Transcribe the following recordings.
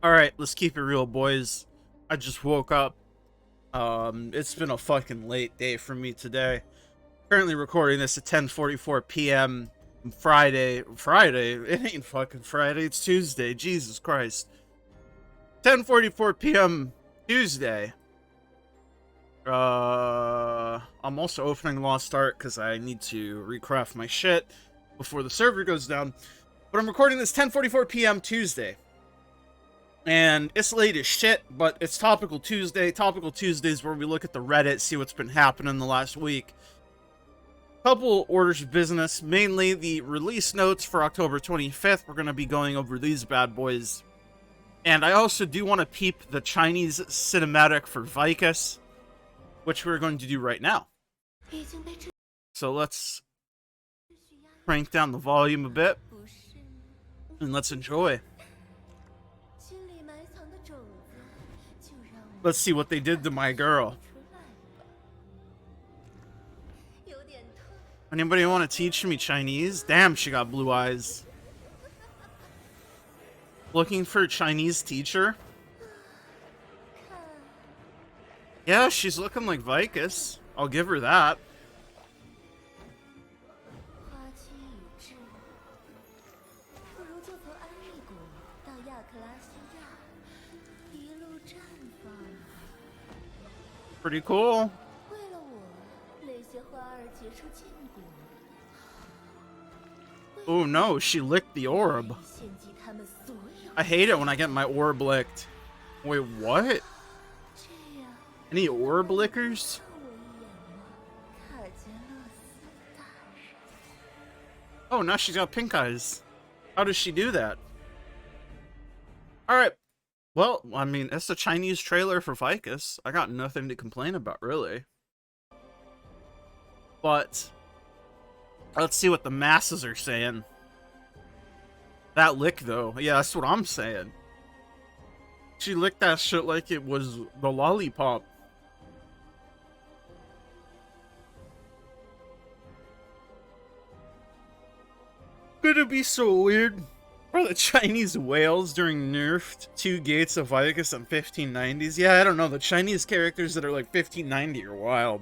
Alright, let's keep it real, boys. I just woke up. It's been a fucking late day for me today. Currently recording this at 10:44 p.m. Friday. It ain't fucking Friday, it's Tuesday. Jesus Christ. 10:44 p.m. Tuesday. I'm also opening Lost Ark because I need to recraft my shit before the server goes down. But I'm recording this 10:44 p.m. Tuesday. And it's late as shit, but it's Topical Tuesday. Topical Tuesdays where we look at the Reddit, see what's been happening the last week. Couple orders of business, mainly the release notes for October 25th. We're going to be going over these bad boys. And I also do want to peep the Chinese cinematic for Vykas, which we're going to do right now. So let's crank down the volume a bit, and let's enjoy. Let's see what they did to my girl. Anybody want to teach me Chinese? Damn, she got blue eyes. Looking for a Chinese teacher? Yeah, she's looking like Vykas. I'll give her that. Pretty cool. Oh no, she licked the orb. I hate it when I get my orb licked. Wait, what? Any orb lickers? Oh, now she's got pink eyes. How does she do that? Alright. Well, I mean, it's a Chinese trailer for Vykas. I got nothing to complain about, really. But let's see what the masses are saying. That lick, though. Yeah, that's what I'm saying. She licked that shit like it was the lollipop. Could it be so weird? Are the Chinese whales during nerfed 2 gates of Vykas in 1590s? Yeah, I don't know. The Chinese characters that are like 1590 are wild.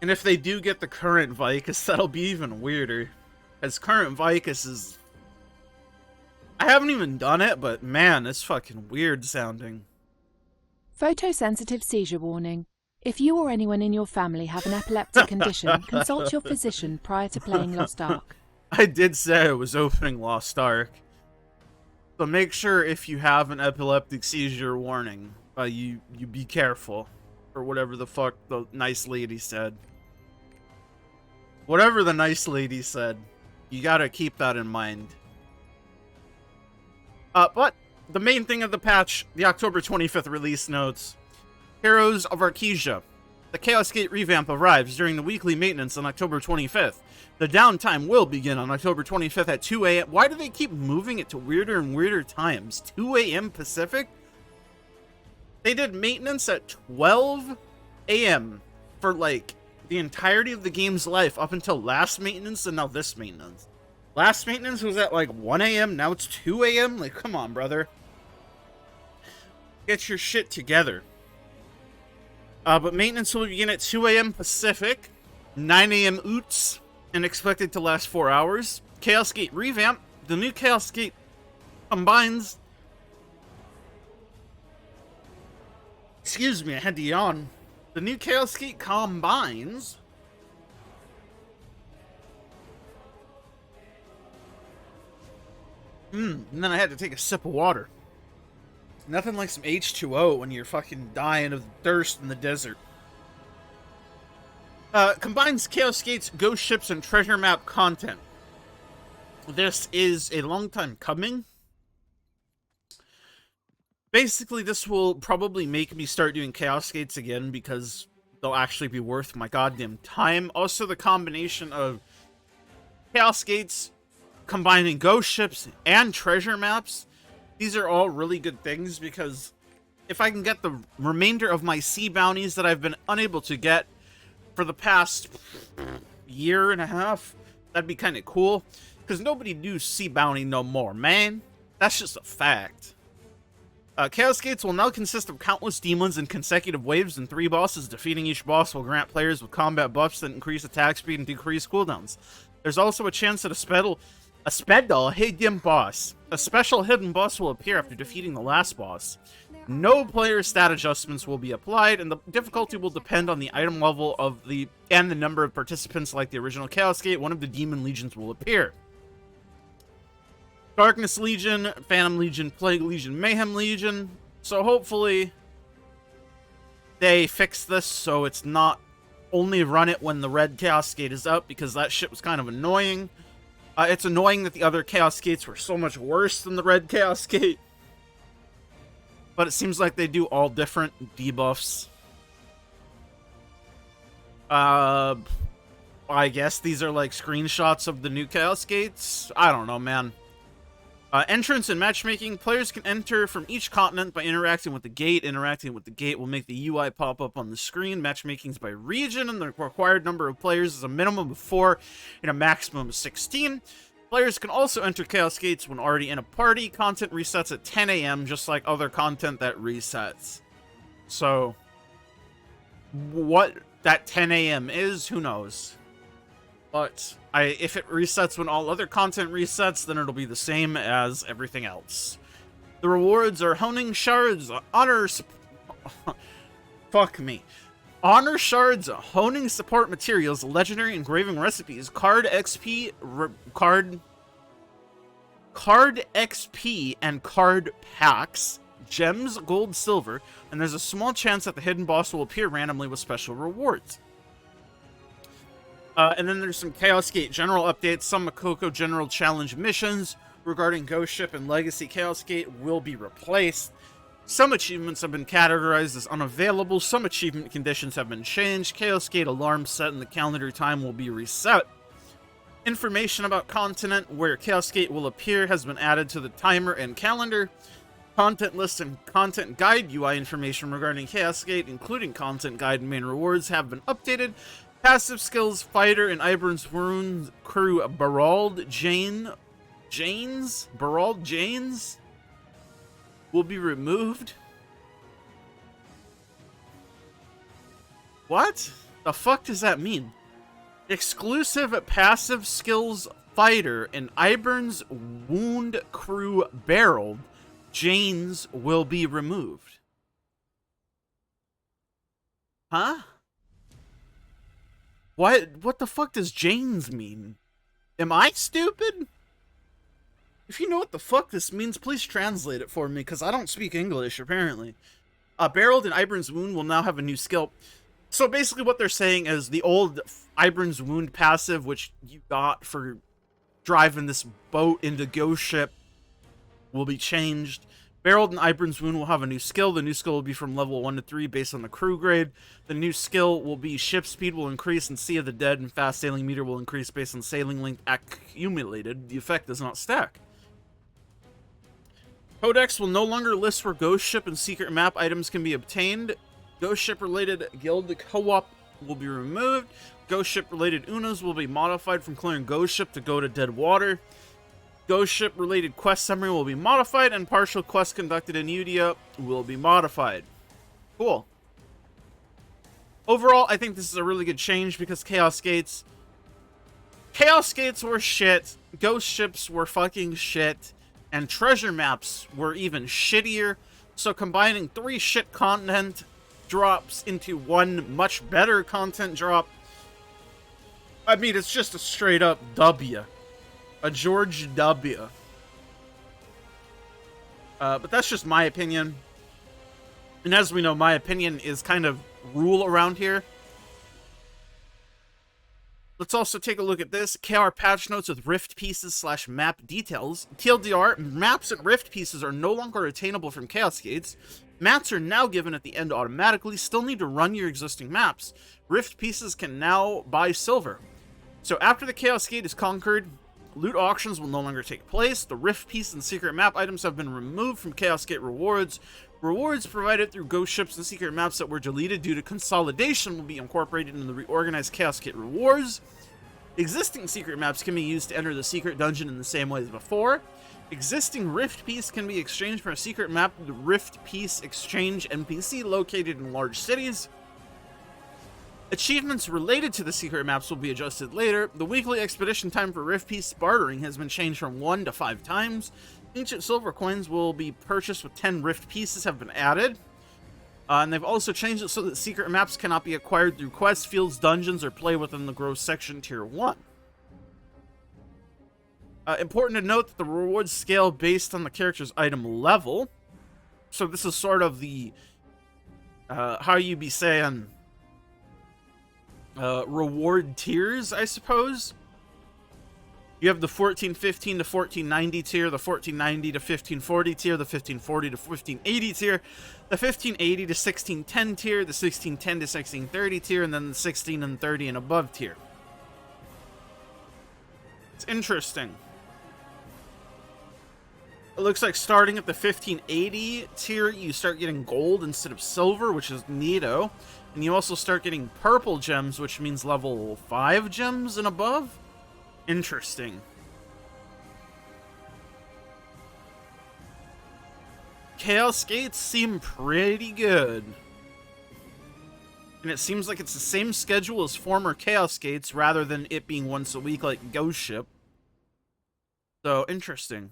And if they do get the current Vykas, that'll be even weirder. As current Vykas is... I haven't even done it, but man, it's fucking weird sounding. Photosensitive seizure warning. If you or anyone in your family have an epileptic condition, consult your physician prior to playing Lost Ark. I did say I was opening Lost Ark. So make sure if you have an epileptic seizure warning, you be careful. Or whatever the fuck the nice lady said. Whatever the nice lady said, you gotta keep that in mind. But the main thing of the patch, the October 25th release notes. Heroes of Arkesia. The Chaos Gate revamp arrives during the weekly maintenance on October 25th. The downtime will begin on October 25th at 2 a.m. Why do they keep moving it to weirder and weirder times? 2 a.m. Pacific? They did maintenance at 12 a.m. for, like, the entirety of the game's life up until last maintenance and now this maintenance. Last maintenance was at, like, 1 a.m. Now it's 2 a.m.? Like, come on, brother. Get your shit together. But maintenance will begin at 2 a.m. Pacific, 9 a.m. Oots, and expected to last 4 hours. Chaos Gate revamp. The new Chaos Gate combines... Excuse me, I had to yawn. The new Chaos Gate combines... and then I had to take a sip of water. Nothing like some H2O when you're fucking dying of thirst in the desert. Combines Chaos Gate's ghost ships and treasure map content. This is a long time coming. Basically, this will probably make me start doing Chaos Gates again because they'll actually be worth my goddamn time. Also, the combination of Chaos Gates combining ghost ships and treasure maps. These are all really good things because if I can get the remainder of my sea bounties that I've been unable to get for the past year and a half, that'd be kind of cool. Because nobody do sea bounty no more, man. That's just a fact. Chaos Gates will now consist of countless demons in consecutive waves and 3 bosses. Defeating each boss will grant players with combat buffs that increase attack speed and decrease cooldowns. There's also a chance that a special hidden boss will appear after defeating the last boss. No player stat adjustments will be applied, and the difficulty will depend on the item level and the number of participants. Like the original Chaos Gate, one of the Demon Legions will appear. Darkness Legion, Phantom Legion, Plague Legion, Mayhem Legion. So hopefully they fix this so it's not only run it when the red Chaos Gate is up, because that shit was kind of annoying. It's annoying that the other Chaos Gates were so much worse than the red Chaos Gate. But it seems like they do all different debuffs. I guess these are like screenshots of the new Chaos Gates. I don't know, man. Entrance and matchmaking. Players can enter from each continent by interacting with the gate. Interacting with the gate will make the UI pop up on the screen. Matchmaking is by region, and the required number of players is a minimum of 4 and a maximum of 16. Players can also enter Chaos Gates when already in a party. Content resets at 10 a.m. just like other content that resets. So, what that 10 a.m. is, who knows? But if it resets when all other content resets, then it'll be the same as everything else. The rewards are honing shards, fuck me. Honor shards, honing support materials, legendary engraving recipes, card XP, card XP and card packs, gems, gold, silver, and there's a small chance that the hidden boss will appear randomly with special rewards. And then there's some Chaos Gate general updates. Some Makoko general challenge missions regarding Ghost Ship and Legacy Chaos Gate will be replaced. Some achievements have been categorized as unavailable. Some achievement conditions have been changed. Chaos Gate alarm set and the calendar time will be reset. Information about continent where Chaos Gate will appear has been added to the timer and calendar. Content list and content guide UI information regarding Chaos Gate, including content guide and main rewards, have been updated. Passive skills, Fighter and Ibern's Wound crew Barald Janes will be removed. What? The fuck does that mean? Exclusive passive skills, Fighter and Ibern's Wound crew Barald Janes will be removed. Huh? What the fuck does Janes mean? Am I stupid? If you know what the fuck this means, please translate it for me, because I don't speak English, apparently. Barreled and Ibern's Wound will now have a new skill. So basically what they're saying is the old Ibern's Wound passive, which you got for driving this boat into Ghost Ship, will be changed. Barreled and Ibern's Wound will have a new skill. The new skill will be from level 1 to 3 based on the crew grade. The new skill will be ship speed will increase and Sea of the Dead and fast sailing meter will increase based on sailing length accumulated. The effect does not stack. Codex will no longer list where Ghost Ship and secret map items can be obtained. Ghost Ship related guild co-op will be removed. Ghost Ship related Unos will be modified from clearing Ghost Ship to go to dead water. Ghost Ship related quest summary will be modified, and partial quests conducted in Udia will be modified. Cool. Overall, I think this is a really good change because Chaos Gates were shit, Ghost Ships were fucking shit, and treasure maps were even shittier. So combining 3 shit content drops into 1 much better content drop, I mean, it's just a straight up W. A George W. But that's just my opinion. And as we know, my opinion is kind of rule around here. Let's also take a look at this. KR patch notes with rift pieces / map details. TLDR, maps and rift pieces are no longer attainable from Chaos Gates. Maps are now given at the end automatically. Still need to run your existing maps. Rift pieces can now buy silver. So after the Chaos Gate is conquered, loot auctions will no longer take place. The rift piece and secret map items have been removed from Chaos Gate rewards. Rewards provided through Ghost Ships and secret maps that were deleted due to consolidation will be incorporated into the reorganized Chaos Gate rewards. Existing secret maps can be used to enter the secret dungeon in the same way as before. Existing Rift Piece can be exchanged for a secret map with the Rift Piece Exchange NPC located in large cities. Achievements related to the secret maps will be adjusted later. The weekly expedition time for Rift Piece bartering has been changed from 1 to 5 times. Ancient silver coins will be purchased with 10 Rift Pieces have been added. And they've also changed it so that secret maps cannot be acquired through quests, fields, dungeons, or play within the Grow section Tier 1. Important to note that the rewards scale based on the character's item level. So this is sort of the, how you be saying, reward tiers, I suppose. You have the 1415 to 1490 tier, the 1490 to 1540 tier, the 1540 to 1580 tier, the 1580 to 1610 tier, the 1610 to 1630 tier, and then the 16 and 30 and above tier. It's interesting. It looks like starting at the 1580 tier, you start getting gold instead of silver, which is neato. And you also start getting purple gems, which means level 5 gems and above. Interesting. Chaos Gates seem pretty good. And it seems like it's the same schedule as former Chaos Gates rather than it being once a week like Ghost Ship. So, interesting.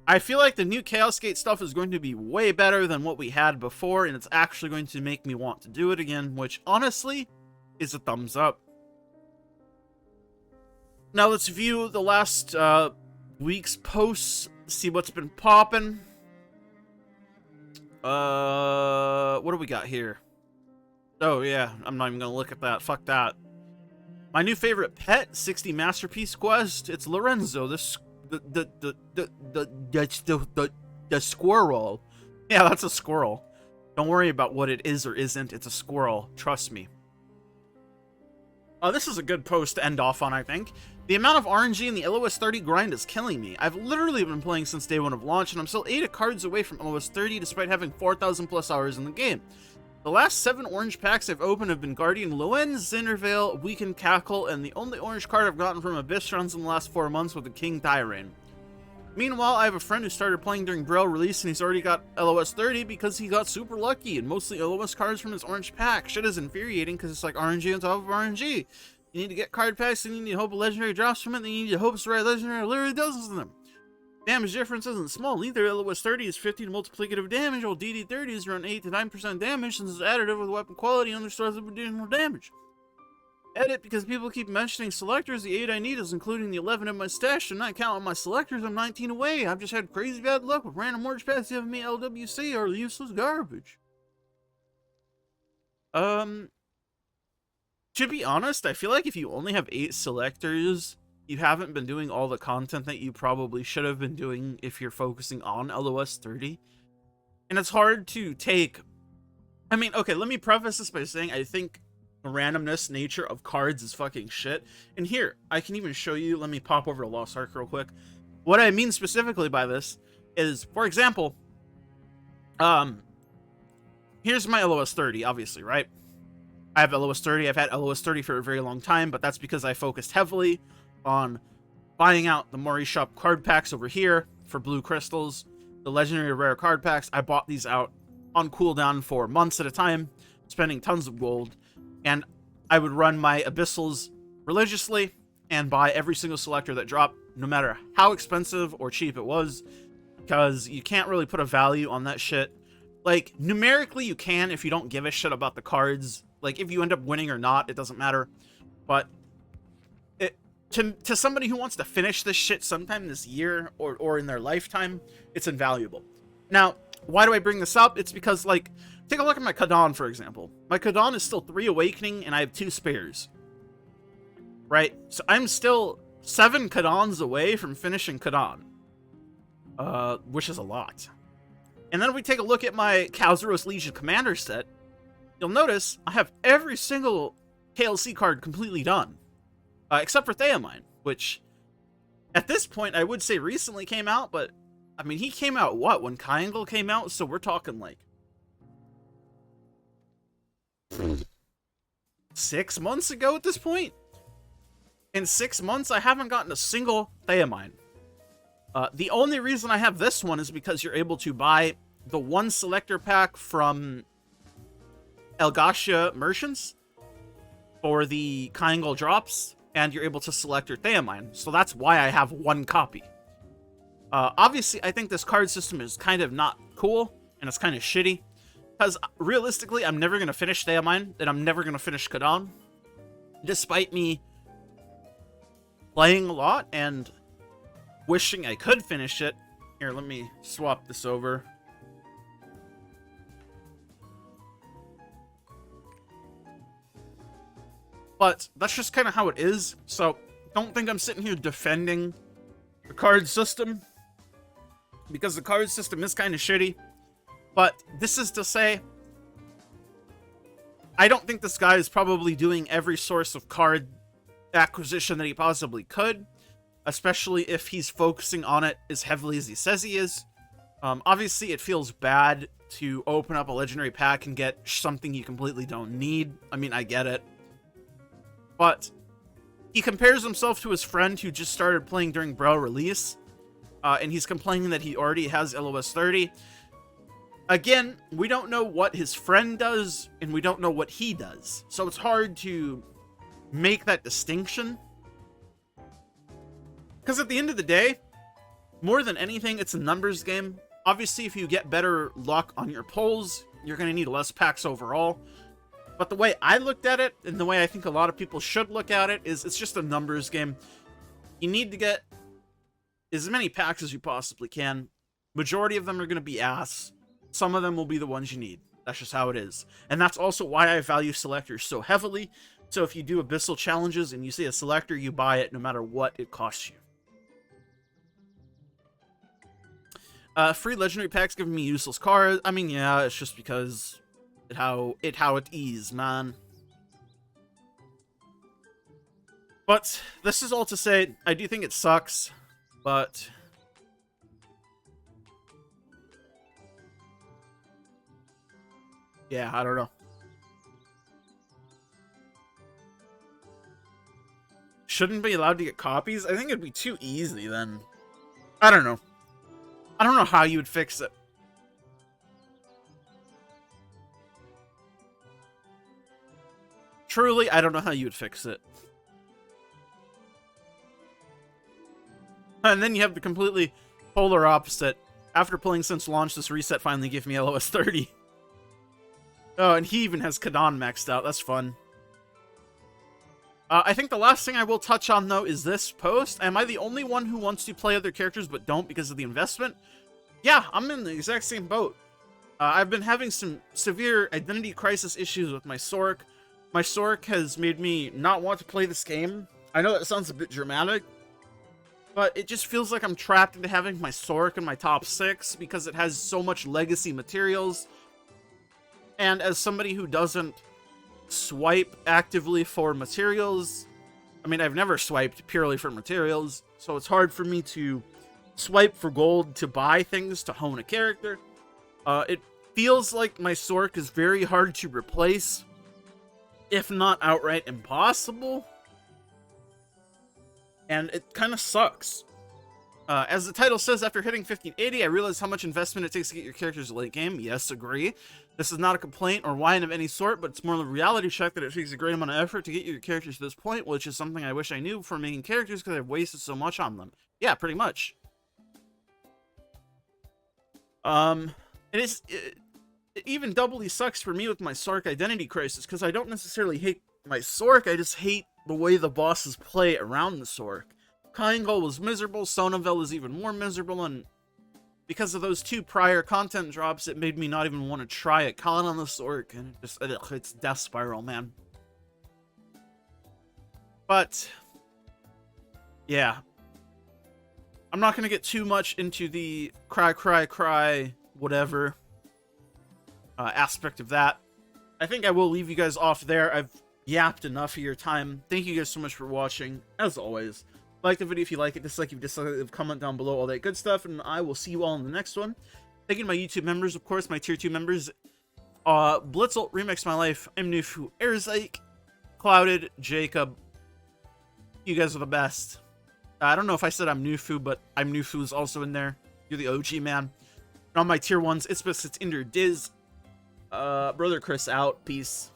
I feel like the new Chaos Gate stuff is going to be way better than what we had before, and it's actually going to make me want to do it again, which honestly is a thumbs up. Now let's view the last week's posts, see what's been popping. What do we got here? Oh yeah, I'm not even gonna look at that. Fuck that. My new favorite pet, 60 Masterpiece Quest. It's Lorenzo, the squirrel. Yeah, that's a squirrel. Don't worry about what it is or isn't. It's a squirrel. Trust me. This is a good post to end off on, I think. The amount of RNG in the LOS 30 grind is killing me. I've literally been playing since day 1 of launch, and I'm still 8 cards away from LOS 30 despite having 4,000 plus hours in the game. The last 7 orange packs I've opened have been Guardian Loen, Zinnervale, Weakened Cackle, and the only orange card I've gotten from Abyss runs in the last 4 months was the King Tyrain. Meanwhile, I have a friend who started playing during Braille release and he's already got LOS 30 because he got super lucky and mostly LOS cards from his orange pack. Shit is infuriating because it's like RNG on top of RNG. You need to get card packs, and you need to hope a legendary drops from it, then you need to hope it's the right legendary, literally dozens of them. Damage difference isn't small either. LOS 30 is 15 multiplicative damage, while DD 30 is around 8 to 9% damage since it's additive with weapon quality and understores of additional damage. Edit, because people keep mentioning selectors, the 8 I need is including the 11 in my stash, and not counting my selectors, I'm 19 away. I've just had crazy bad luck with random orange packs giving me LWC or useless garbage. To be honest, I feel like if you only have 8 selectors, you haven't been doing all the content that you probably should have been doing if you're focusing on LOS 30. And it's hard to take... I mean, okay, let me preface this by saying I think the randomness nature of cards is fucking shit. And here, I can even show you, let me pop over to Lost Ark real quick. What I mean specifically by this is, for example, here's my LOS 30, obviously, right? I have LOS 30. I've had LOS 30 for a very long time, but that's because I focused heavily on buying out the Mori Shop card packs over here for blue crystals, the legendary rare card packs. I bought these out on cooldown for months at a time, spending tons of gold, and I would run my Abyssals religiously and buy every single selector that dropped, no matter how expensive or cheap it was, because you can't really put a value on that shit. Like, numerically you can if you don't give a shit about the cards. Like, if you end up winning or not, it doesn't matter. But to somebody who wants to finish this shit sometime this year or in their lifetime, it's invaluable. Now, why do I bring this up? It's because, like, take a look at my Kadon, for example. My Kadon is still 3 awakening, and I have 2 spares. Right? So I'm still 7 Kadons away from finishing Kadon. Which is a lot. And then if we take a look at my Kalzaros Legion Commander set, you'll notice I have every single KLC card completely done. Except for Theamine, which at this point I would say recently came out, but I mean, he came out what? When Triangle came out? So we're talking like 6 months ago at this point. In 6 months, I haven't gotten a single Theamine. The only reason I have this one is because you're able to buy the one selector pack from Elgatia Merchants for the Kyangol drops, and you're able to select your Theamine. So that's why I have one copy. Obviously, I think this card system is kind of not cool, and it's kind of shitty. Because realistically, I'm never going to finish Theamine, and I'm never going to finish Kadon. Despite me playing a lot and wishing I could finish it. Here, let me swap this over. But that's just kind of how it is. So don't think I'm sitting here defending the card system, because the card system is kind of shitty. But this is to say, I don't think this guy is probably doing every source of card acquisition that he possibly could, especially if he's focusing on it as heavily as he says he is. Obviously, it feels bad to open up a legendary pack and get something you completely don't need. I mean, I get it. But he compares himself to his friend who just started playing during Bro release, and he's complaining that he already has LOS 30. Again, we don't know what his friend does, and we don't know what he does. So it's hard to make that distinction. Because at the end of the day, more than anything, it's a numbers game. Obviously, if you get better luck on your pulls, you're going to need less packs overall. But the way I looked at it, and the way I think a lot of people should look at it, is it's just a numbers game. You need to get as many packs as you possibly can. Majority of them are going to be ass. Some of them will be the ones you need. That's just how it is. And that's also why I value selectors so heavily. So if you do Abyssal challenges and you see a selector, you buy it no matter what it costs you. Free legendary packs giving me useless cards. I mean, yeah, it's just because how it is, man. But this is all to say, I do think it sucks, but yeah, I don't know. Shouldn't be allowed to get copies? I think it'd be too easy then. I don't know. I don't know how you would fix it. Truly, I don't know how you would fix it. And then you have the completely polar opposite. After playing since launch, this reset finally gave me LOS 30. Oh, and he even has Kadon maxed out. That's fun. I think the last thing I will touch on, though, is this post. Am I the only one who wants to play other characters but don't because of the investment? Yeah, I'm in the exact same boat. I've been having some severe identity crisis issues with my Sork. My Sork has made me not want to play this game. I know that sounds a bit dramatic, but it just feels like I'm trapped into having my Sork in my top 6 because it has so much legacy materials. And as somebody who doesn't swipe actively for materials, I mean, I've never swiped purely for materials, so it's hard for me to swipe for gold to buy things to hone a character. It feels like my Sork is very hard to replace, if not outright impossible. And it kind of sucks. As the title says, after hitting 1580, I realized how much investment it takes to get your characters late game. Yes, agree. This is not a complaint or whine of any sort, but it's more of a reality check that it takes a great amount of effort to get your characters to this point, which is something I wish I knew before making characters because I've wasted so much on them. Yeah, pretty much. It even doubly sucks for me with my Sork identity crisis, because I don't necessarily hate my Sork, I just hate the way the bosses play around the Sork. Kyangol was miserable, Sonavel is even more miserable, and because of those 2 prior content drops, it made me not even want to try a con on the Sork, and it's death spiral, man. But yeah, I'm not going to get too much into the cry, whatever aspect of that. I think I will leave you guys off there. I've yapped enough of your time. Thank you guys so much for watching. As always, like the video if you like it, dislike if you dislike it, comment down below, all that good stuff, and I will see you all in the next one. Thank you to my YouTube members, of course, my tier 2 members. Blitzel, Remix My Life, Imnufu, Erzike, Clouded, Jacob. You guys are the best. I don't know if I said I'm Nufu, but I'm Nufu's also in there. You're the OG, man. And on my tier 1s, it's Inder, Diz, Brother Chris out. Peace.